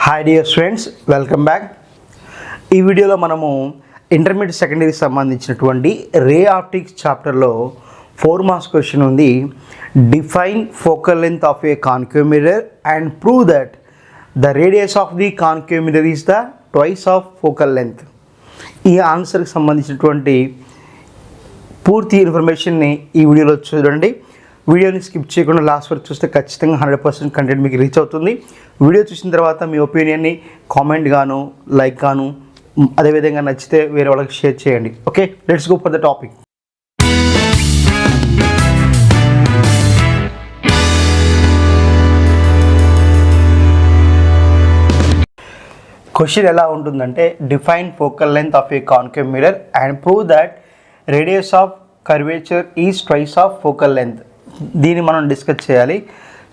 Hi dear students, welcome back. ఈ వీడియోలో మనము ఇంటర్మీడియట్ సెకండరీకి సంబంధించినటువంటి రే ఆప్టిక్స్ చాప్టర్లో 4 మార్క్స్ క్వశ్చన్ ఉంది. Define focal length of a concave mirror and prove that the radius of the concave mirror is the twice of focal length. ఈ ఆన్సర్కి సంబంధించినటువంటి పూర్తి ఇన్ఫర్మేషన్ని ఈ వీడియోలో చూడండి. వీడియోని స్కిప్ చేయకుండా లాస్ట్ వరకు చూస్తే ఖచ్చితంగా 100% కంటెంట్ మీకు రీచ్ అవుతుంది. వీడియో చూసిన తర్వాత మీ ఒపీనియన్ని కామెంట్ గాను, లైక్ గాను, అదేవిధంగా నచ్చితే వేరే వాళ్ళకి షేర్ చేయండి. Okay, let's go for the topic. Question ఎలా ఉంటుందంటే, define focal length of a concave mirror and prove that radius of curvature is twice of focal length. దీన్ని మనం డిస్కస్ చేయాలి.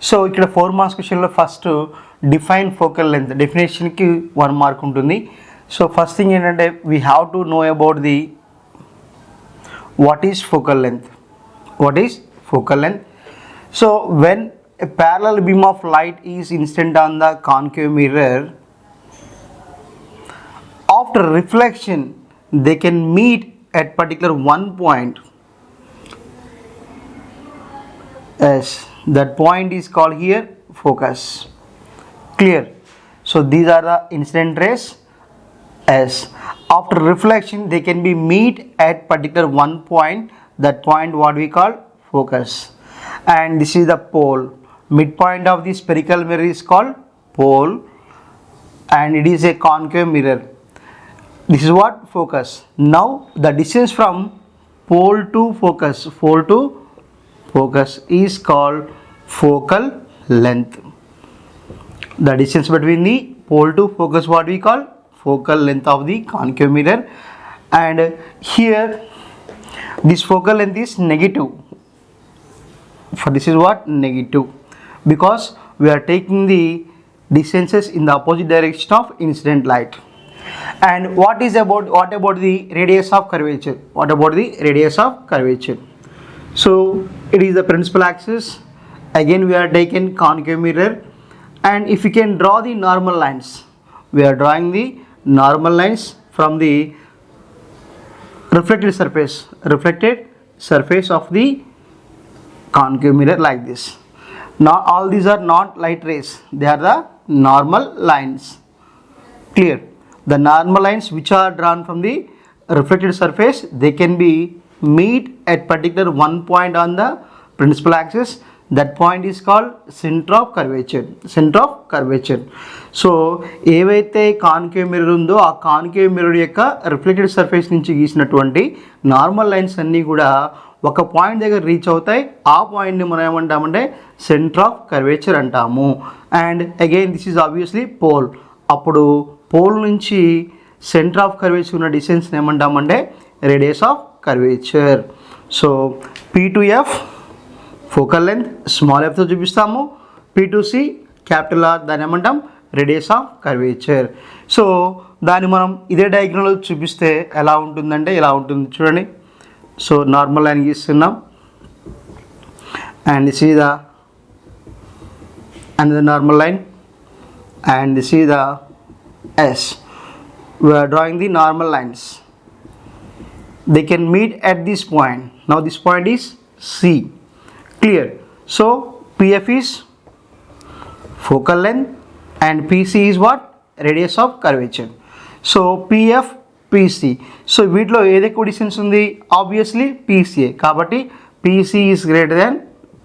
సో ఇక్కడ 4 మార్క్స్ క్వశ్చన్లో ఫస్ట్ డిఫైన్ ఫోకల్ లెంత్ డెఫినేషన్కి 1 mark ఉంటుంది. So first thing ఏంటంటే, we have to know about the what is focal length. What is focal length? So when a parallel beam of light is incident on the concave mirror, after reflection they can meet at particular one point. Yes, that point is called here focus. Clear? So these are the incident rays. Yes, after reflection they can be meet at particular one point. That point what we call focus. And this is the pole. Midpoint of the spherical mirror is called pole, and it is a concave mirror. This is what focus. Now the distance from pole to focus is called focal length. The distance between the pole to focus what we call focal length of the concave mirror. And here this focal length is negative. For this is what negative, because we are taking the distances in the opposite direction of incident light. And what about the radius of curvature? What about the radius of curvature? So it is the principal axis. Again we are taken concave mirror, and if you can draw the normal lines, we are drawing the normal lines from the reflected surface of the concave mirror like this. Now all these are not light rays, they are the normal lines. Clear? The normal lines which are drawn from the reflected surface, they can be meet at particular one point on the principal axis. That point is called center of curvature. So ఏవైతే concave mirror ఉందో ఆ concave mirror యొక్క reflected surface నుంచి గీసినటువంటి normal lines అన్నీ కూడా ఒక point దగ్గర reach అవుతాయి. ఆ పాయింట్ని మనం ఏమంటామంటే సెంటర్ ఆఫ్ కర్వేచర్ అంటాము. And again this is obviously pole. అప్పుడు పోల్ నుంచి సెంటర్ ఆఫ్ కర్వేచర్ ఉన్న డిస్టెన్స్ని ఏమంటామంటే radius of curvature. So P2F focal length, small ఎఫ్తో చూపిస్తాము. P2C క్యాపిటల్ ఆర్, దాన్ని ఏమంటాం రేడియస్ ఆఫ్ కర్వేచర్. సో దాన్ని మనం ఇదే డయాగ్రామ్లో చూపిస్తే ఎలా ఉంటుందంటే ఇలా ఉంటుంది చూడండి. సో నార్మల్ లైన్ గీస్తున్నాం, and this is the another normal line, and this is the S. We are drawing the normal lines. They can meet at this point. Now this point is C. Clear? So PF is focal length and PC is what? Radius of curvature. So PF, PC. So వీటిలో ఏది ఎక్కువ distance ఉంది? Obviously PCA. కాబట్టి PC is greater than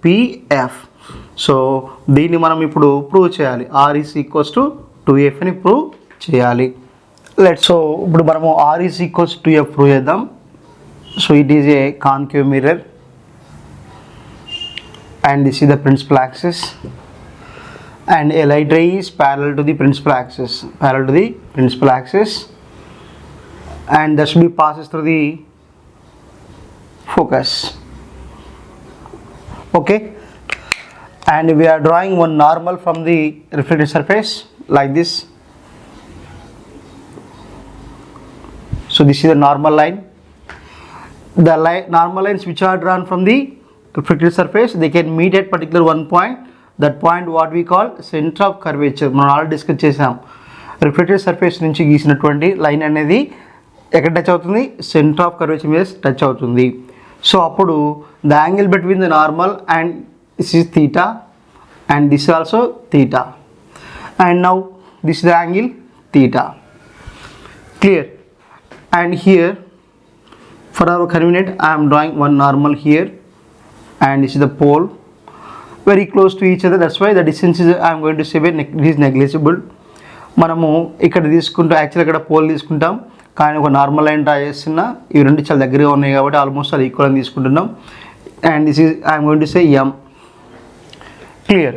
PF. So దీన్ని మనం ఇప్పుడు prove చేయాలి. R is equals to 2F అని ప్రూవ్ చేయాలి. సో ఇప్పుడు మనము R is equals to 2F prove చేద్దాం. So it is a concave mirror, and this is the principal axis, and a light ray is parallel to the principal axis, and that should be passes through the focus. Okay, and we are drawing one normal from the reflected surface like this. So this is the normal line. The normal lines which are drawn from the reflected surface, they can meet at particular one point. That point what we call centre of curvature. మనం already discuss చేసాం. Reflected surface నుంచి గీసినటువంటి line అనేది ఎక్కడ touch అవుతుంది? Centre of curvature మీద touch అవుతుంది. So అప్పుడు the angle between the normal and this is theta and this also theta, and now this is the angle theta. Clear? And here for our convenience I am drawing one normal here, and this is the pole very close to each other. That's why the distance is I am going to say is negligible. మనము ఇక్కడ తీసుకుంటాం, actual ఇక్కడ pole తీసుకుంటాం, కానీ ఒక normal line draw చేస్తున్నా ఇవి రెండు చాలా దగ్గరగా ఉన్నాయి కాబట్టి ఆల్మోస్ట్ అది ఈక్వల్ అని తీసుకుంటున్నాం. And this is I'm going to say M. Clear?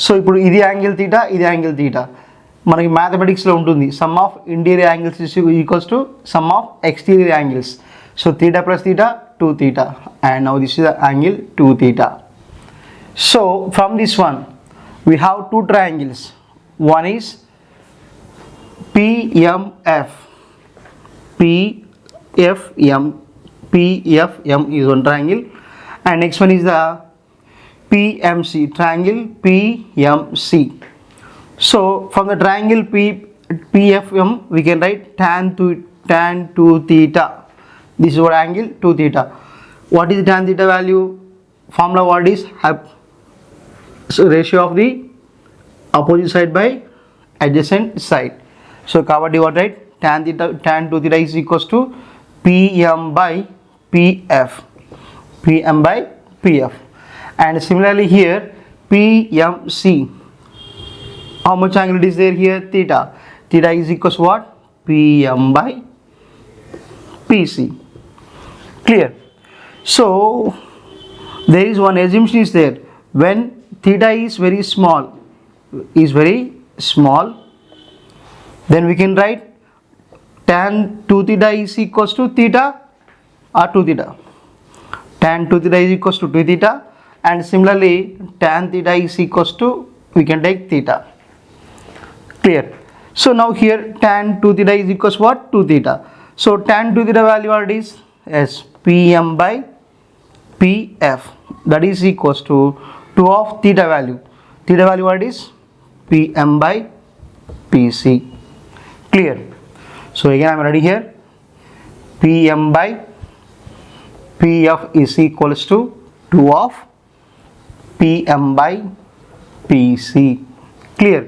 So ఇప్పుడు ఇది యాంగిల్ తీటా, ఇది యాంగిల్ తీటా. మనకి మ్యాథమెటిక్స్లో ఉంటుంది some of interior angles equals to some of exterior angles. So theta plus theta 2 theta, and now this is the angle 2 theta. So from this one we have two triangles. One is PMF. PFM is one triangle, and next one is the PMC, triangle PMC. So from the triangle PFM we can write tan 2 theta. This is what angle 2 theta. What is tan theta value? Formula what is? So ratio of the opposite side by adjacent side. So kabatti what, right? Tan 2 theta is equals to PM by PF. PM by PF. And similarly here PMC. How much angle it is there here? Theta. Theta is equals to what? PM by PC. Clear? So there is one assumption is there. When theta is very small, then we can write tan 2 theta is equals to theta or 2 theta. Tan 2 theta is equals to 2 theta, and similarly tan theta is equals to, we can take theta. Clear? So now here tan 2 theta is equals to what? 2 theta. So tan 2 theta value what is? Yes, PM by PF, that is equals to 2 of theta value. Theta value what is? PM by PC. Clear? So again I am ready here. PM by PF is equals to 2 of PM by PC. Clear?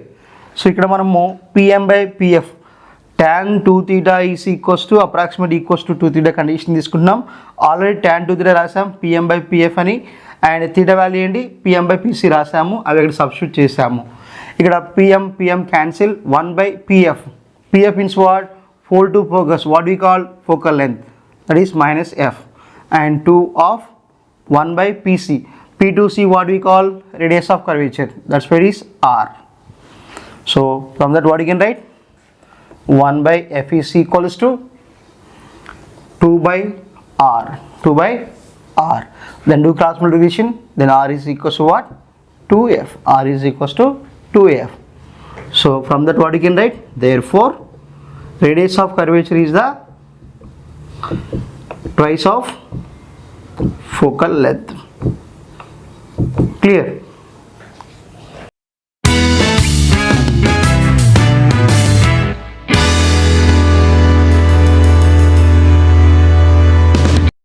So ఇక్కడ మనము PM by PF tan 2 theta is equals to approximate equals to 2 theta condition తీసుకుంటున్నాం. Already tan 2 theta రాసాం PM by PF అని, and theta value ఏంటి? PM by PC రాసాము, అవి ఇక్కడ substitute చేసాము. ఇక్కడ PM cancel, 1 by PF. PF means what? Focal to focus, what we call focal length, that is minus F, and 2 of 1 by PC. P2C what we call radius of curvature, that's where is R. So from that what you can write? 1 by F is equals to 2 by R. 2 by R. Then do cross multiplication. Then R is equals to what? 2F. R is equals to 2F. So from that what you can write? Therefore radius of curvature is the twice of focal length. Clear?